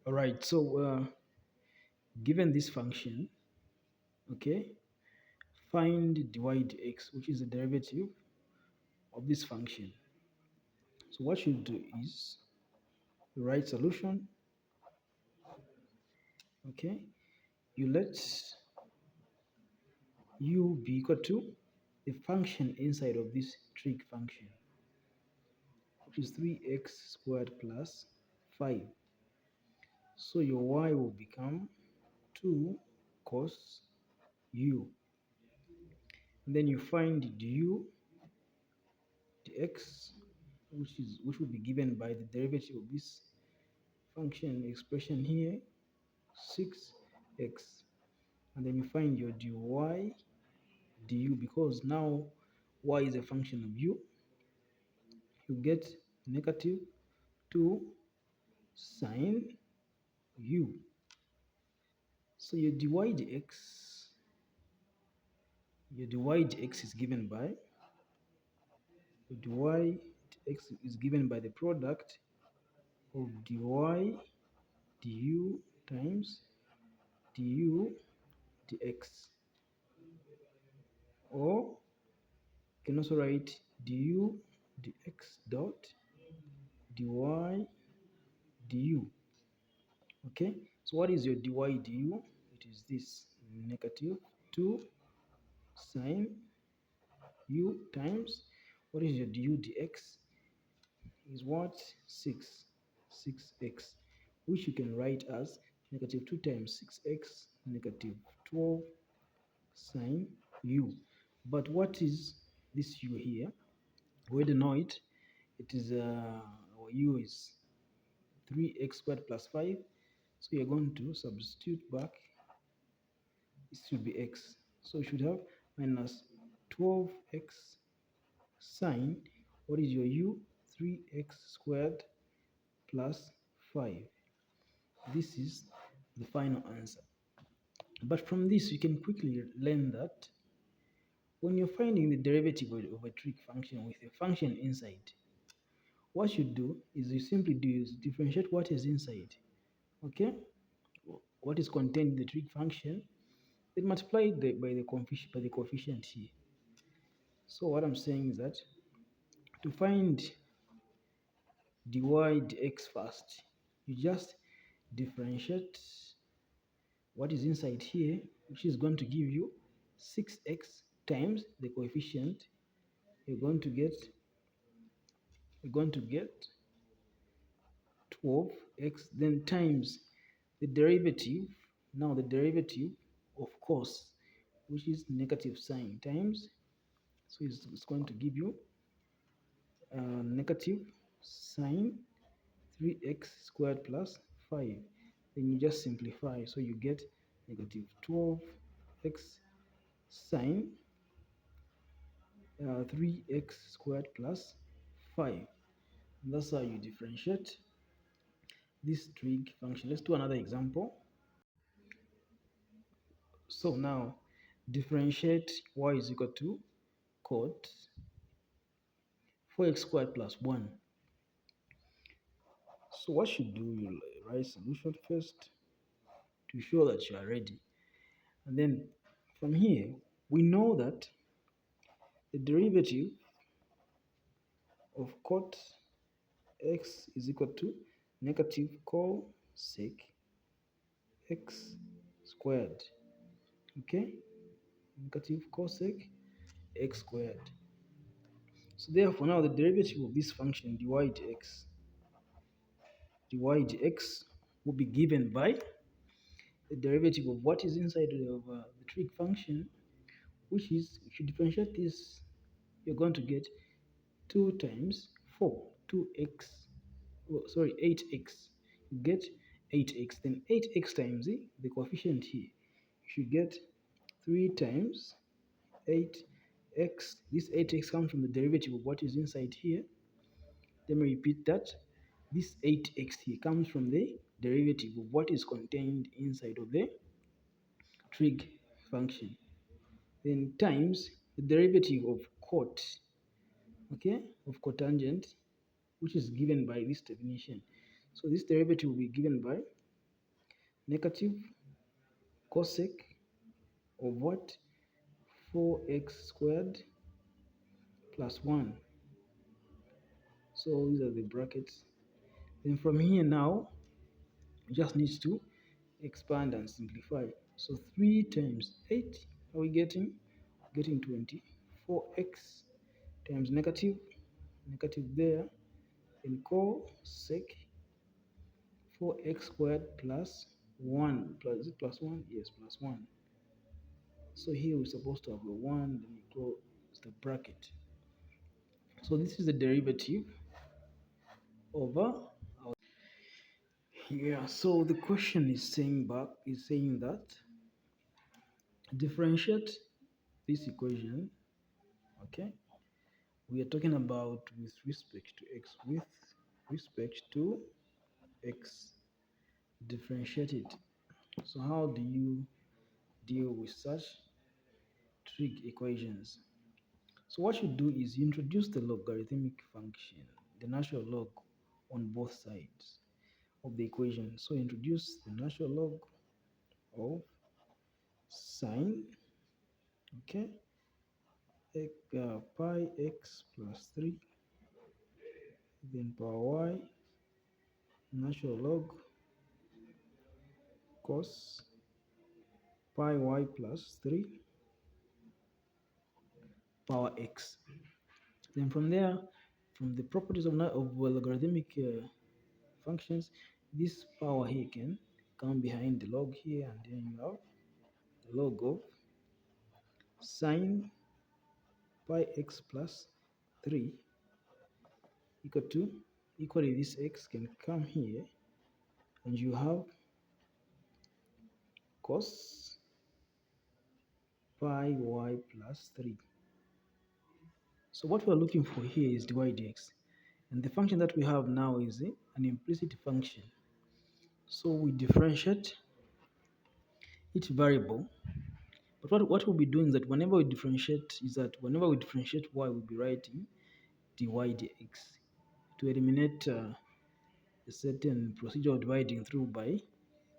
All right, so given this function, okay, find dy dx, which is the derivative of this function. So what you do is you write solution, okay, you let u be equal to the function inside of this trig function, which is 3x squared plus 5. So your y will become 2 cos u. And then you find du dx, which will be given by the derivative of this function expression here, 6x. And then you find your dy du, because now y is a function of u, you get negative 2 sine u. So your dy dx is given by the product of dy du times du dx, or you can also write du dx dot dy du. Okay, so what is your dy du? It is this negative 2 sine u times, what is your du dx? Is what? 6x, which you can write as negative 2 times 6x, negative 12 sine u. But what is this u here? We don't know it. It is our u is 3x squared plus 5. So you're going to substitute back. This should be x. So you should have minus 12x sine, what is your u? 3x squared plus 5. This is the final answer. But from this, you can quickly learn that when you're finding the derivative of a trig function with a function inside, what you do is you simply differentiate what is inside, okay? What is contained in the trig function, then multiply it by the coefficient here. So what I'm saying is that to find dy dx first, you just differentiate what is inside here, which is going to give you 6x times the coefficient. You're going to get 12x, then times the derivative. Now the derivative of cos, which is negative sign, times, so it's going to give you negative sine 3x squared plus 5. Then you just simplify, so you get negative 12x sine 3x squared plus 5. And that's how you differentiate this trig function. Let's do another example. So now differentiate y is equal to cot 4x squared plus 1. So what you do, you write solution first to show that you are ready. And then from here, we know that the derivative of cot x is equal to negative cosec x squared. Okay? Negative cosec x squared. So therefore now the derivative of this function dy dx will be given by the derivative of what is inside of the trig function, which is, if you differentiate this, you're going to get 2 times 4, 2x, oh, sorry, 8x. You get 8x, then 8x times the coefficient here. You should get 3 times 8x. This 8x comes from the derivative of what is inside here. Let me repeat that. This 8x here comes from the derivative of what is contained inside of the trig function. Then times the derivative of cot, okay, of cotangent, which is given by this definition. So this derivative will be given by negative cosec of what? 4x squared plus 1. So these are the brackets. Then from here now, you just need to expand and simplify. So 3 times 8, are we getting? Getting 20. 4x times negative, negative there, and cosec 4x squared plus 1. Plus, is it plus 1? Yes, plus 1. So here we're supposed to have a 1, then you close the bracket. So this is the derivative over our, yeah. So the question is saying that differentiate this equation. Okay, we are talking about with respect to x. With respect to x, differentiate it. So how do you deal with such trig equations? So what you do is you introduce the logarithmic function, the natural log, on both sides of the equation. So introduce the natural log of sine, okay, pi x plus 3, then power y, natural log cos pi y plus 3 power x. Then from there, from the properties of logarithmic functions, this power here can come behind the log here, and then you have log of sine pi x plus 3 equal to, equally this x can come here, and you have cos pi y plus 3. So what we're looking for here is dy dx. And the function that we have now is an implicit function. So we differentiate each variable. But what we'll be doing is that whenever we differentiate y, we'll be writing dy dx to eliminate a certain procedure of dividing through by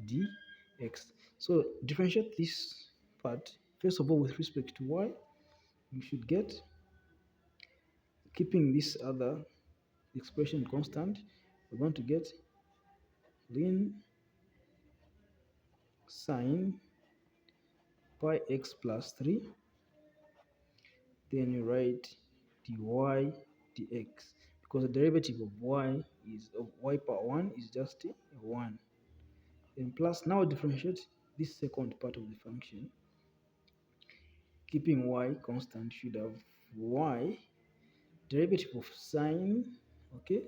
dx. So differentiate this part. First of all, with respect to y, you should get, keeping this other expression constant, we're going to get ln sine pi x plus 3, then you write dy dx, because the derivative of y power 1 is just a 1. Then plus, now differentiate this second part of the function, keeping y constant, should have y derivative of sine. Okay,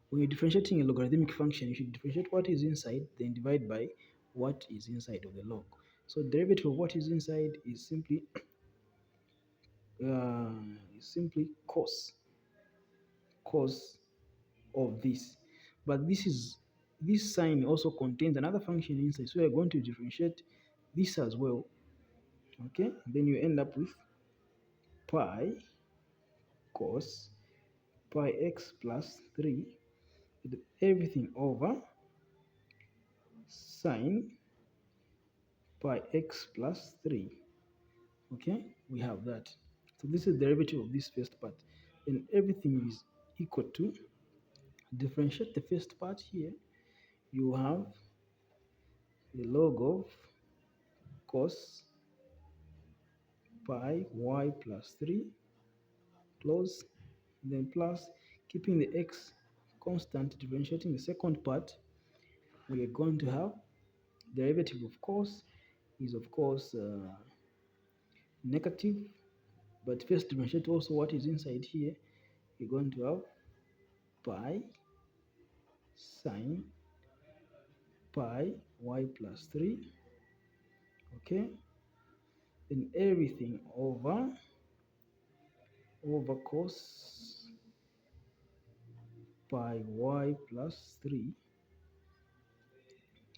when you're differentiating a logarithmic function, you should differentiate what is inside, then divide by what is inside of the log. So derivative of what is inside is simply cos of this. But this sign also contains another function inside, so you're going to differentiate this as well. Okay, then you end up with pi cos pi x plus 3, everything over sine pi x plus 3. Okay, we have that. So this is the derivative of this first part. Then everything is equal to, differentiate the first part here, you have the log of cos pi y plus 3 plus, then plus, keeping the x constant, differentiating the second part, we are going to have derivative of cos is of course negative, but first differentiate also what is inside here. You're going to have pi sine pi y plus 3, okay, then everything over cos pi y plus 3,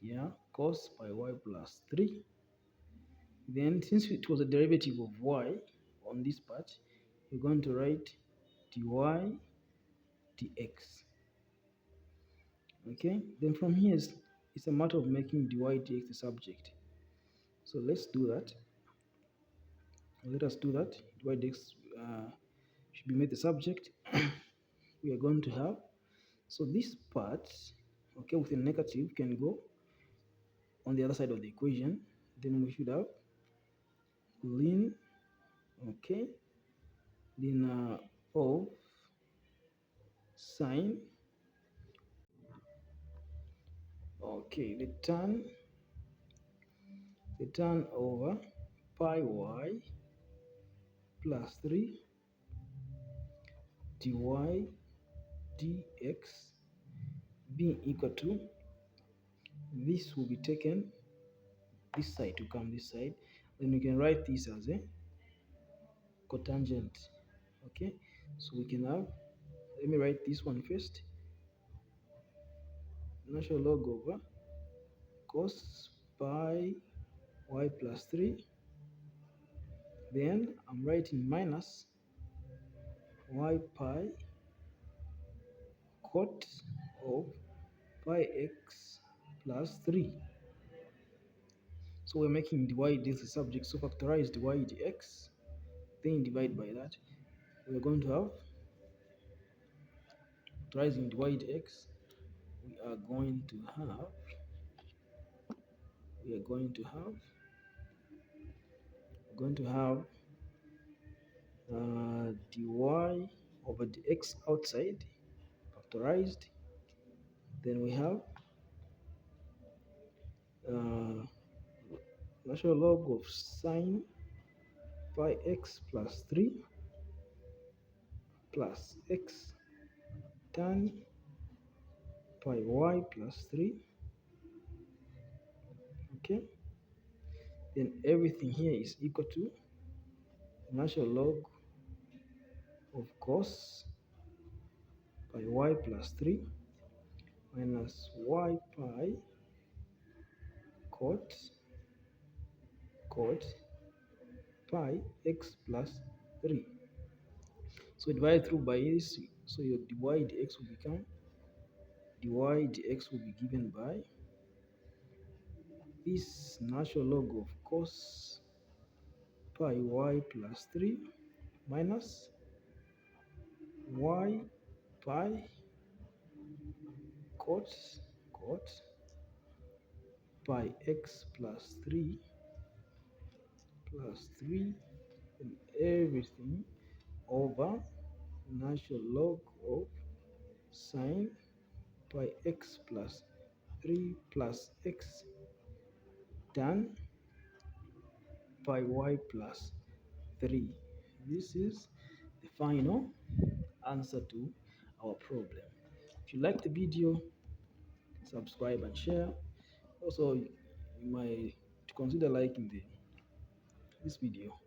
yeah, cos pi y plus 3. Then since it was a derivative of y on this part, you're going to write dy dx. Okay, then from here it's a matter of making dy dx the subject. So let's do that. Let us do that. Dy dx should be made the subject. We are going to have, so this part, okay, with a negative can go on the other side of the equation. Then we should have ln, okay, ln of sine, okay, the tan over pi y plus 3 dy dx being equal to, this will be taken this side to come this side. Then we can write this as a cotangent. Okay, so we can have, let me write this one first, natural log over cos pi y plus 3. Then I'm writing minus y pi cot of pi x plus 3. So we're making dy dx the subject, so factorize dy dx, then divide by that. We're going to have, factorizing dy dx, we are going to have, we are going to have, we're going to have dy over dx outside, factorized. Then we have natural log of sine pi x plus 3 plus x tan pi y plus 3. Okay, then everything here is equal to natural log of cos pi y plus 3 minus y pi cot pi x plus 3. So divide through by this, so your dy dx will become, dy dx will be given by this natural log of cos pi y plus 3 minus y pi cot pi x plus 3 and everything over natural log of sine pi x plus 3 plus x tan pi y plus 3. This is the final answer to our problem. If you like the video, subscribe and share. Also, you might consider liking this video.